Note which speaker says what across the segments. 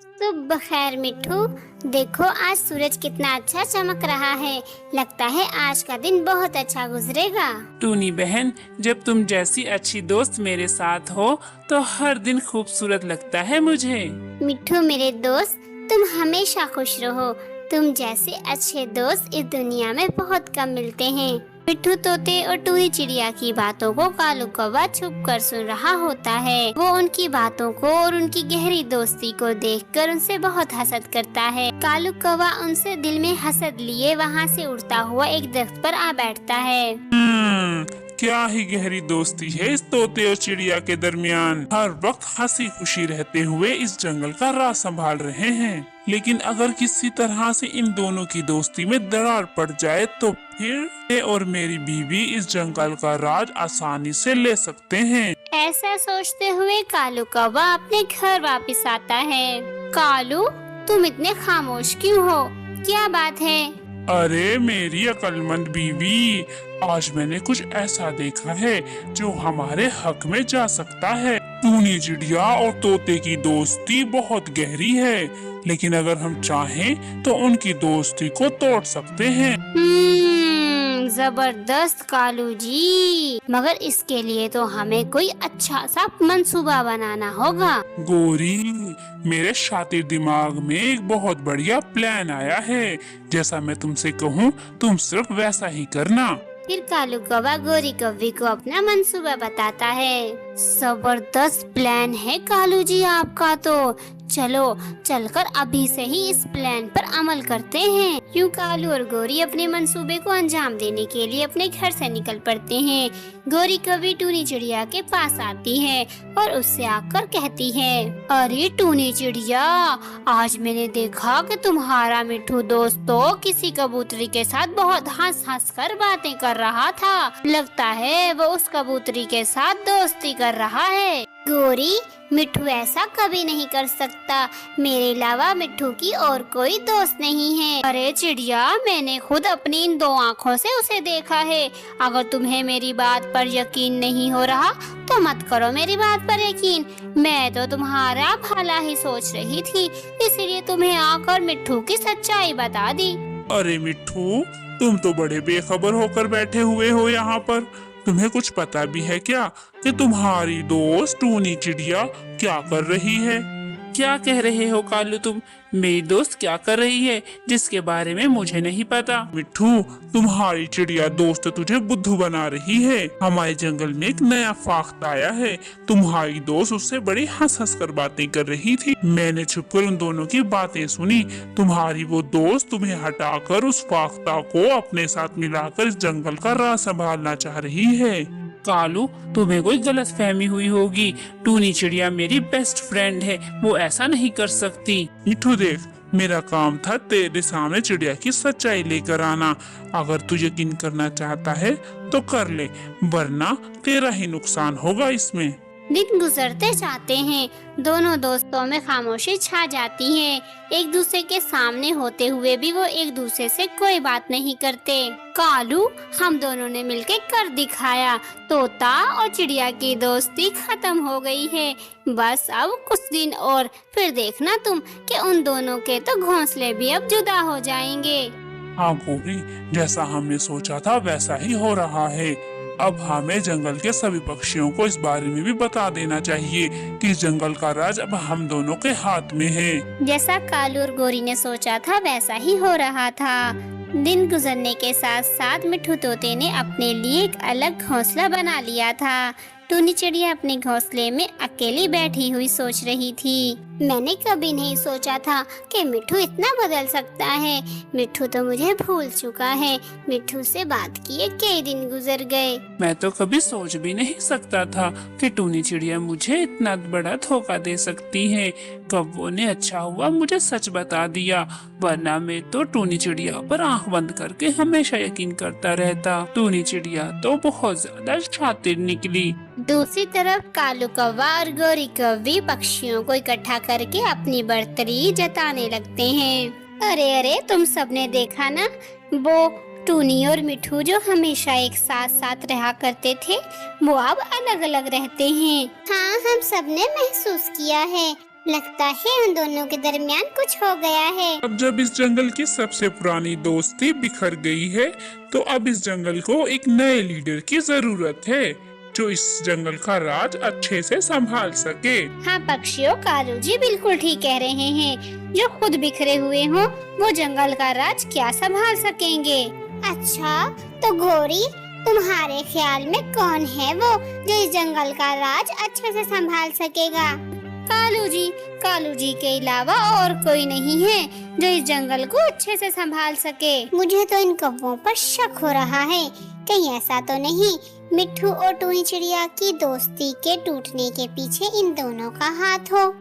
Speaker 1: सुबह खैर मिट्ठू, देखो आज सूरज कितना अच्छा चमक रहा है। लगता है आज का दिन बहुत अच्छा गुजरेगा।
Speaker 2: टूनी बहन, जब तुम जैसी अच्छी दोस्त मेरे साथ हो तो हर दिन खूबसूरत लगता है मुझे।
Speaker 1: मिट्ठू मेरे दोस्त, तुम हमेशा खुश रहो। तुम जैसे अच्छे दोस्त इस दुनिया में बहुत कम मिलते हैं। मिट्ठू तोते और टूनी चिड़िया की बातों को कालू कौवा छुप कर सुन रहा होता है। वो उनकी बातों को और उनकी गहरी दोस्ती को देखकर उनसे बहुत हसद करता है। कालू कौवा उनसे दिल में हसद लिए वहाँ से उड़ता हुआ एक दरख्त पर आ बैठता है।
Speaker 3: क्या ही गहरी दोस्ती है इस तोते और चिड़िया के दरमियान। हर वक्त हंसी खुशी रहते हुए इस जंगल का राज संभाल रहे हैं। लेकिन अगर किसी तरह से इन दोनों की दोस्ती में दरार पड़ जाए तो फिर मैं और मेरी बीवी इस जंगल का राज आसानी से ले सकते हैं।
Speaker 1: ऐसा सोचते हुए कालू कौवा अपने घर वापस आता है। कालू, तुम इतने खामोश क्यों हो? क्या बात है?
Speaker 3: अरे मेरी अक्लमंद बीवी, आज मैंने कुछ ऐसा देखा है जो हमारे हक में जा सकता है। टूनी चिड़िया और तोते की दोस्ती बहुत गहरी है, लेकिन अगर हम चाहें तो उनकी दोस्ती को तोड़ सकते हैं।
Speaker 1: जबरदस्त कालू जी, मगर इसके लिए तो हमें कोई अच्छा सा मंसूबा बनाना होगा।
Speaker 3: गोरी, मेरे शातिर दिमाग में एक बहुत बढ़िया प्लान आया है। जैसा मैं तुमसे कहूँ तुम सिर्फ वैसा ही करना।
Speaker 1: फिर कालू कौवा गोरी कौवी को अपना मंसूबा बताता है। जबरदस्त प्लान है कालू जी आपका तो। चलो चलकर अभी से ही इस प्लान पर अमल करते हैं। यूं कालू और गोरी अपने मंसूबे को अंजाम देने के लिए अपने घर से निकल पड़ते हैं। गोरी कौवी टूनी चिड़िया के पास आती है और उससे आकर कहती है, अरे टूनी चिड़िया, आज मैंने देखा कि तुम्हारा मिट्ठू दोस्त तो किसी कबूतरी के साथ बहुत हंस हंस कर बातें कर रहा था। लगता है वो उस कबूतरी के साथ दोस्ती कर रहा है। गोरी, मिट्ठू ऐसा कभी नहीं कर सकता। मेरे अलावा मिट्ठू की और कोई दोस्त नहीं है। अरे चिड़िया, मैंने खुद अपनी इन 2 आँखों से उसे देखा है। अगर तुम्हें मेरी बात पर यकीन नहीं हो रहा तो मत करो मेरी बात पर यकीन। मैं तो तुम्हारा भला ही सोच रही थी, इसीलिए तुम्हें आकर मिट्ठू की सच्चाई बता दी।
Speaker 3: अरे मिट्ठू, तुम तो बड़े बेखबर होकर बैठे हुए हो यहाँ पर। तुम्हें कुछ पता भी है क्या कि तुम्हारी दोस्त टूनी चिड़िया क्या कर रही है?
Speaker 2: क्या कह रहे हो कालू तुम? मेरी दोस्त क्या कर रही है जिसके बारे में मुझे नहीं पता?
Speaker 3: मिट्ठू, तुम्हारी चिड़िया दोस्त तुझे बुद्धू बना रही है। हमारे जंगल में एक नया फाख्त आया है। तुम्हारी दोस्त उससे बड़ी हंस हंस कर बातें कर रही थी। मैंने छुपकर उन दोनों की बातें सुनी। तुम्हारी वो दोस्त तुम्हें हटाकर उस फाख्ता को अपने साथ मिलाकर इस जंगल का राज संभालना चाह रही है।
Speaker 2: कालू, तुम्हें कोई गलत फहमी हुई होगी। टूनी चिड़िया मेरी बेस्ट फ्रेंड है, वो ऐसा नहीं कर सकती।
Speaker 3: मिट्ठू देख, मेरा काम था तेरे सामने चिड़िया की सच्चाई लेकर आना। अगर तू यकीन करना चाहता है तो कर ले, वरना तेरा ही नुकसान होगा इसमें।
Speaker 1: दिन गुजरते जाते हैं। दोनों दोस्तों में खामोशी छा जाती है। एक दूसरे के सामने होते हुए भी वो एक दूसरे से कोई बात नहीं करते। कालू, हम दोनों ने मिलके कर दिखाया। तोता और चिड़िया की दोस्ती खत्म हो गई है। बस अब कुछ दिन और, फिर देखना तुम कि उन दोनों के तो घोंसले भी अब जुदा हो जाएंगे।
Speaker 3: हाँ गोरी, जैसा हमने सोचा था वैसा ही हो रहा है। अब हमें जंगल के सभी पक्षियों को इस बारे में भी बता देना चाहिए कि इस जंगल का राज अब हम दोनों के हाथ में है।
Speaker 1: जैसा कालू और गोरी ने सोचा था वैसा ही हो रहा था। दिन गुजरने के साथ साथ मिट्ठू तोते ने अपने लिए एक अलग घोंसला बना लिया था। टूनी चिड़िया अपने घोंसले में अकेली बैठी हुई सोच रही थी। मैंने कभी नहीं सोचा था कि मिट्ठू इतना बदल सकता है। मिट्ठू तो मुझे भूल चुका है। मिट्ठू से बात किए कई दिन गुजर गए।
Speaker 2: मैं तो कभी सोच भी नहीं सकता था कि टूनी चिड़िया मुझे इतना बड़ा धोखा दे सकती है। कौवों ने अच्छा हुआ मुझे सच बता दिया, वरना मैं तो टूनी चिड़िया पर आंख बंद करके हमेशा यकीन करता रहता। टूनी चिड़िया तो बहुत ज्यादा शातिर निकली।
Speaker 1: दूसरी तरफ कालू कौवा और गोरी कौवी पक्षियों को इकट्ठा करके अपनी बढ़तरी जताने लगते हैं। अरे अरे, तुम सबने देखा ना, वो टूनी और मिट्ठू जो हमेशा एक साथ साथ रहा करते थे वो अब अलग अलग रहते हैं। हाँ, हम सबने महसूस किया है। लगता है उन दोनों के दरमियान कुछ हो गया है।
Speaker 3: अब जब इस जंगल की सबसे पुरानी दोस्ती बिखर गई है, तो अब इस जंगल को एक नए लीडर की जरूरत है, जो इस जंगल का राज अच्छे से संभाल सके।
Speaker 1: हाँ पक्षियों, कालू जी बिल्कुल ठीक कह रहे हैं। जो खुद बिखरे हुए हों, वो जंगल का राज क्या संभाल सकेंगे। अच्छा, तो घोरी, तुम्हारे ख्याल में कौन है वो जो इस जंगल का राज अच्छे से संभाल सकेगा? कालू जी के अलावा और कोई नहीं है जो इस जंगल को अच्छे से संभाल सके। मुझे तो इन कौवों पर शक हो रहा है, कहीं ऐसा तो नहीं मिट्ठू और टूनी चिड़िया की दोस्ती के टूटने के पीछे इन दोनों का हाथ हो।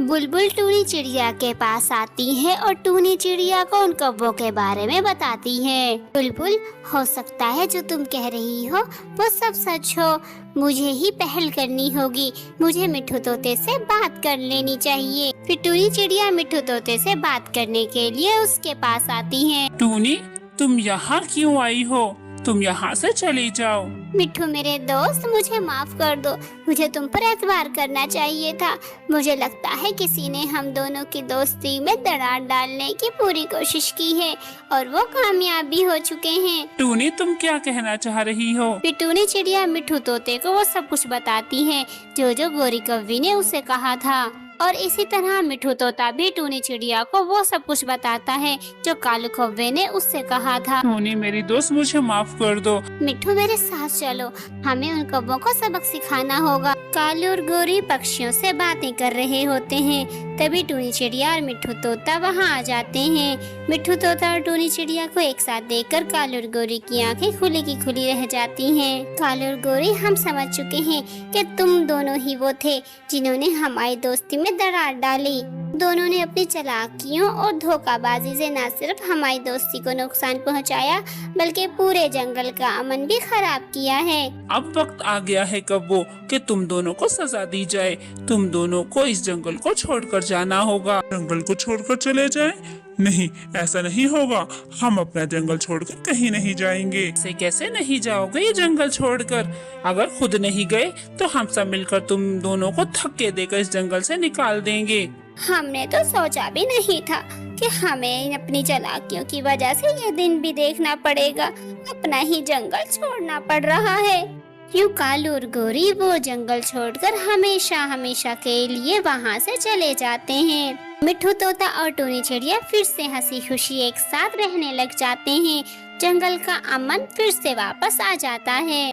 Speaker 1: बुलबुल टूनी चिड़िया के पास आती है और टूनी चिड़िया को उन कौवों के बारे में बताती है। बुलबुल, हो सकता है जो तुम कह रही हो वो सब सच हो। मुझे ही पहल करनी होगी। मुझे मिट्ठू तोते से बात कर लेनी चाहिए। फिर टूनी चिड़िया मिट्ठू तोते से बात करने के लिए उसके पास आती है।
Speaker 2: टूनी, तुम यहाँ क्यों आई हो? तुम यहाँ से चली जाओ।
Speaker 1: मिट्ठू मेरे दोस्त, मुझे माफ कर दो। मुझे तुम पर एतबार करना चाहिए था। मुझे लगता है किसी ने हम दोनों की दोस्ती में दरार डालने की पूरी कोशिश की है और वो कामयाब भी हो चुके हैं।
Speaker 2: टूनी, तुम क्या कहना चाह रही हो?
Speaker 1: फिर टूनी चिड़िया मिट्ठू तोते को वो सब कुछ बताती है जो गोरी कौवी ने उसे कहा था, और इसी तरह मिट्ठू तोता भी टूनी चिड़िया को वो सब कुछ बताता है जो कालू कौवे ने उससे कहा था।
Speaker 2: टूनी मेरी दोस्त, मुझे माफ कर दो।
Speaker 1: मिट्ठू मेरे साथ चलो, हमें उन कौवों को सबक सिखाना होगा। कालू और गोरी पक्षियों से बातें कर रहे होते हैं, तभी टूनी चिड़िया और मिट्ठू तोता वहाँ आ जाते हैं। मिट्ठू तोता और टूनी चिड़िया को एक साथ देखकर कालू और गोरी की आंखें खुली की खुली रह जाती हैं। कालू और गोरी, हम समझ चुके हैं कि तुम दोनों ही वो थे जिन्होंने हमारी दोस्ती में दरार डाली। दोनों ने अपनी चालाकियों और धोखाबाजी से न सिर्फ हमारी दोस्ती को नुकसान पहुंचाया, बल्कि पूरे जंगल का अमन भी खराब किया है।
Speaker 2: अब वक्त आ गया है कब्बो कि तुम दोनों को सजा दी जाए। तुम दोनों को इस जंगल को छोड़कर जाना होगा।
Speaker 3: जंगल को छोड़कर चले जाएं? नहीं, ऐसा नहीं होगा। हम अपना जंगल छोड़कर कहीं नहीं जाएंगे।
Speaker 2: ऐसे कैसे नहीं जाओगे ये जंगल छोड़कर? अगर खुद नहीं गए तो हम सब मिलकर तुम दोनों को धक्के देकर इस जंगल से निकाल देंगे।
Speaker 1: हमने तो सोचा भी नहीं था कि हमें अपनी चालाकियों की वजह से ये दिन भी देखना पड़ेगा। अपना ही जंगल छोड़ना पड़ रहा है। यूं कालू और गोरी वो जंगल छोड़कर हमेशा हमेशा के लिए वहाँ से चले जाते हैं। मिट्ठू तोता और टूनी चिड़िया फिर से हंसी खुशी एक साथ रहने लग जाते हैं। जंगल का अमन फिर से वापस आ जाता है।